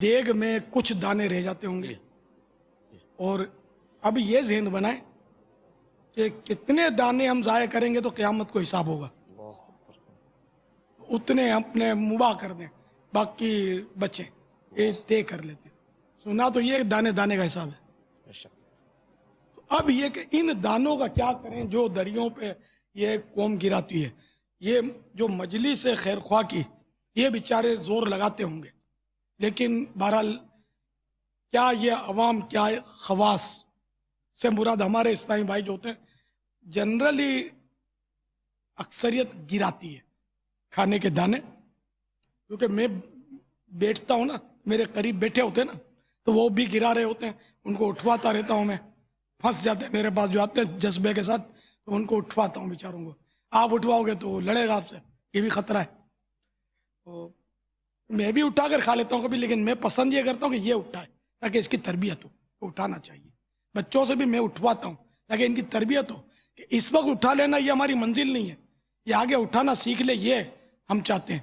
دیگ میں کچھ دانے رہ جاتے ہوں گے اور اب یہ ذہن بنائیں کہ کتنے دانے ہم ضائع کریں گے تو قیامت کو حساب ہوگا، اتنے اپنے مباح کر دیں، باقی بچیں یہ طے کر لیتے ہیں۔ سنا تو یہ دانے دانے کا حساب ہے۔ تو اب یہ کہ ان دانوں کا کیا کریں جو دریوں پہ یہ قوم گراتی ہے، یہ جو مجلس خیر خواہ کی یہ بیچارے زور لگاتے ہوں گے، لیکن بہرحال کیا یہ عوام کیا خواص سے مراد ہمارے اسلامی بھائی جو ہوتے ہیں جنرلی اکثریت گراتی ہے کھانے کے دانے، کیونکہ میں بیٹھتا ہوں نا، میرے قریب بیٹھے ہوتے ہیں نا تو وہ بھی گرا رہے ہوتے ہیں، ان کو اٹھواتا رہتا ہوں میں، پھنس جاتے ہیں میرے پاس جو آتے ہیں جذبے کے ساتھ، تو ان کو اٹھواتا ہوں بیچاروں کو۔ آپ اٹھواؤ گے تو وہ لڑے گا آپ سے، یہ بھی خطرہ ہے۔ تو میں بھی اٹھا کر کھا لیتا ہوں کبھی، لیکن میں پسند یہ کرتا ہوں کہ یہ اٹھائے تاکہ اس کی تربیت ہو، اٹھانا چاہیے۔ بچوں سے بھی میں اٹھواتا ہوں تاکہ ان کی تربیت ہو کہ اس وقت اٹھا لینا یہ ہماری منزل نہیں ہے، یہ آگے اٹھانا سیکھ لے، یہ ہم چاہتے ہیں۔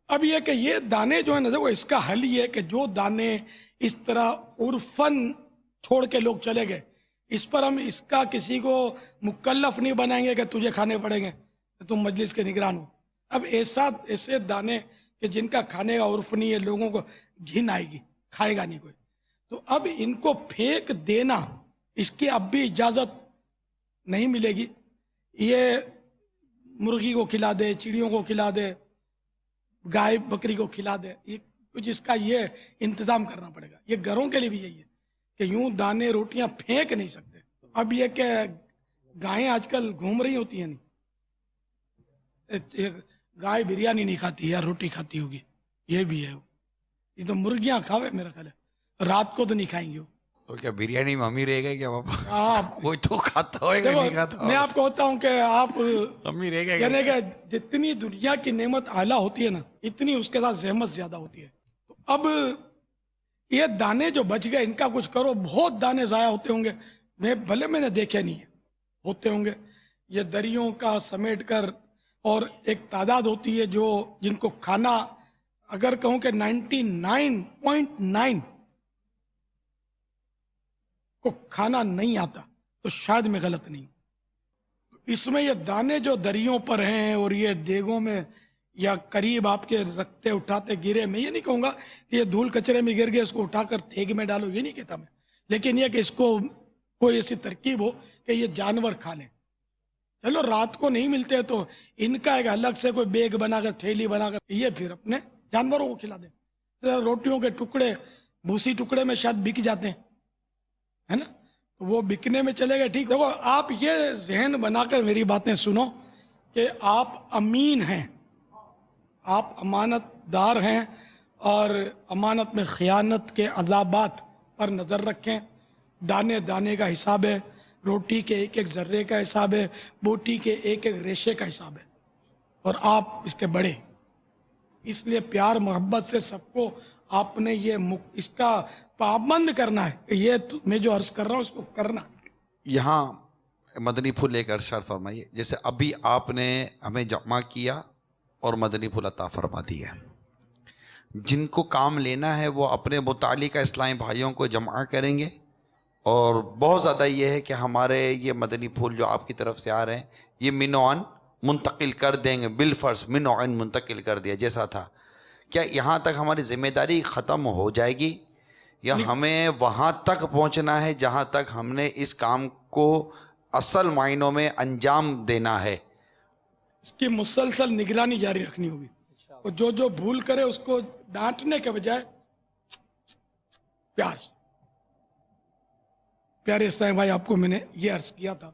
اب یہ کہ یہ دانے جو ہیں نا، وہ اس کا حل یہ ہے کہ جو دانے اس طرح عرفن چھوڑ کے لوگ چلے گئے، اس پر ہم اس کا کسی کو مکلف نہیں بنائیں گے کہ تجھے کھانے پڑیں گے کہ تم مجلس کے نگران ہو۔ اب ایسے دانے کہ جن کا کھانے کا عرف نہیں ہے، لوگوں کو گھن آئے گی، کھائے گا نہیں کوئی، تو اب ان کو پھینک دینا، اس کی اب بھی اجازت نہیں ملے گی۔ یہ مرغی کو کھلا دے، چڑیوں کو کھلا دے، گائے بکری کو کھلا دے، یہ کچھ اس کا یہ انتظام کرنا پڑے گا۔ یہ گھروں کے لیے بھی یہی ہے کہ یوں دانے روٹیاں پھینک نہیں سکتے۔ اب یہ کہ گائیں آج کل گھوم رہی ہوتی ہیں، نہیں گائے بریانی نہیں کھاتی یا روٹی کھاتی ہوگی، یہ بھی ہے۔ یہ تو مرغیاں کھاوے میرا خیال ہے، رات کو تو نہیں کھائیں گے وہ۔ تو کیا بریانی میں امی رہ گئی کیا پاپا؟ آپ کوئی تو کھاتا ہوئے گا، نہیں کھاتا میں آپ کو ہوتا ہوں کہ آپ امی رہ گئی یعنی کہ جتنی دنیا کی نعمت اعلیٰ ہوتی ہے نا، اتنی اس کے ساتھ زحمت زیادہ ہوتی ہے۔ تو اب یہ دانے جو بچ گئے ان کا کچھ کرو، بہت دانے ضائع ہوتے ہوں گے، میں نے دیکھے نہیں ہے، ہوتے ہوں گے۔ یہ دریوں کا سمیٹ کر، اور ایک تعداد ہوتی ہے جو جن کو کھانا، اگر کہوں کہ 99.9 کو کھانا نہیں آتا تو شاید میں غلط نہیں۔ اس میں یہ دانے جو دریوں پر ہیں اور یہ دیگوں میں یا قریب آپ کے رکھتے اٹھاتے گرے، میں یہ نہیں کہوں گا کہ یہ دھول کچرے میں گر گئے اس کو اٹھا کر دیگ میں ڈالو، یہ نہیں کہتا میں، لیکن یہ کہ اس کو کوئی ایسی ترکیب ہو کہ یہ جانور کھا لیں۔ چلو رات کو نہیں ملتے تو ان کا ایک الگ سے کوئی بیگ بنا کر، تھیلی بنا کر یہ پھر اپنے جانوروں کو کھلا دیں۔ روٹیوں کے ٹکڑے، بھوسی ٹکڑے میں شاید بک جاتے ہیں، ہے نا، تو وہ بکنے میں چلے گئے، ٹھیک۔ دیکھو آپ یہ ذہن بنا کر میری باتیں سنو کہ آپ امین ہیں، آپ امانت دار ہیں، اور امانت میں خیانت کے عذابات پر نظر رکھیں۔ دانے دانے کا حساب ہے، روٹی کے ایک ایک ذرے کا حساب ہے، بوٹی کے ایک ایک ریشے کا حساب ہے، اور آپ اس کے بڑے، اس لیے پیار محبت سے سب کو آپ نے یہ اس کا پابند کرنا ہے کہ یہ میں جو عرض کر رہا ہوں اس کو کرنا۔ یہاں مدنی پھول لے کر ارشاد فرمائیے، جیسے ابھی آپ نے ہمیں جمع کیا اور مدنی پھول عطا فرما دیا، جن کو کام لینا ہے وہ اپنے متعلقہ اسلامی بھائیوں کو جمع کریں گے، اور بہت زیادہ یہ ہے کہ ہمارے یہ مدنی پھول جو آپ کی طرف سے آ رہے ہیں یہ منوعاً منتقل کر دیں گے، بالفرض منوعاً منتقل کر دیا جیسا تھا۔ کیا یہاں تک ہماری ذمہ داری ختم ہو جائے گی، یا ہمیں وہاں تک پہنچنا ہے جہاں تک ہم نے اس کام کو اصل معنوں میں انجام دینا ہے؟ اس کی مسلسل نگرانی جاری رکھنی ہوگی، اور جو بھول کرے اس کو ڈانٹنے کے بجائے پیار سے۔ پیارے اسلام بھائی، آپ کو میں نے یہ عرض کیا تھا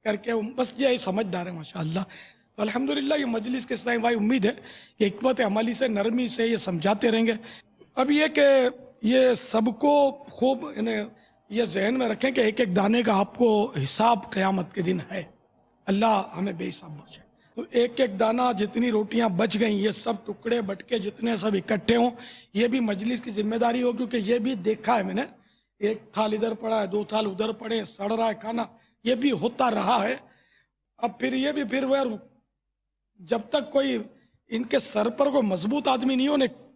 کر کے، بس یہ سمجھدار ہے ماشاءاللہ، الحمدللہ۔ یہ مجلس کے اسلام بھائی امید ہے کہ حکمت عملی سے، نرمی سے یہ سمجھاتے رہیں گے۔ اب یہ کہ یہ سب کو خوب یہ ذہن میں رکھیں کہ ایک ایک دانے کا آپ کو حساب قیامت کے دن ہے، اللہ ہمیں بے حساب بخشے۔ تو ایک ایک دانہ، جتنی روٹیاں بچ گئیں، یہ سب ٹکڑے بٹکے جتنے سب اکٹھے ہوں، یہ بھی مجلس کی ذمہ داری ہو، کیونکہ یہ بھی دیکھا ہے میں نے، ایک تھال ادھر پڑا ہے، دو تھال ادھر پڑے، سڑ رہا ہے کھانا، یہ بھی ہوتا رہا ہے۔ اب پھر یہ بھی پھر وہ جب تک کوئی ان کے سر پر کوئی مضبوط آدمی نہیں ہو،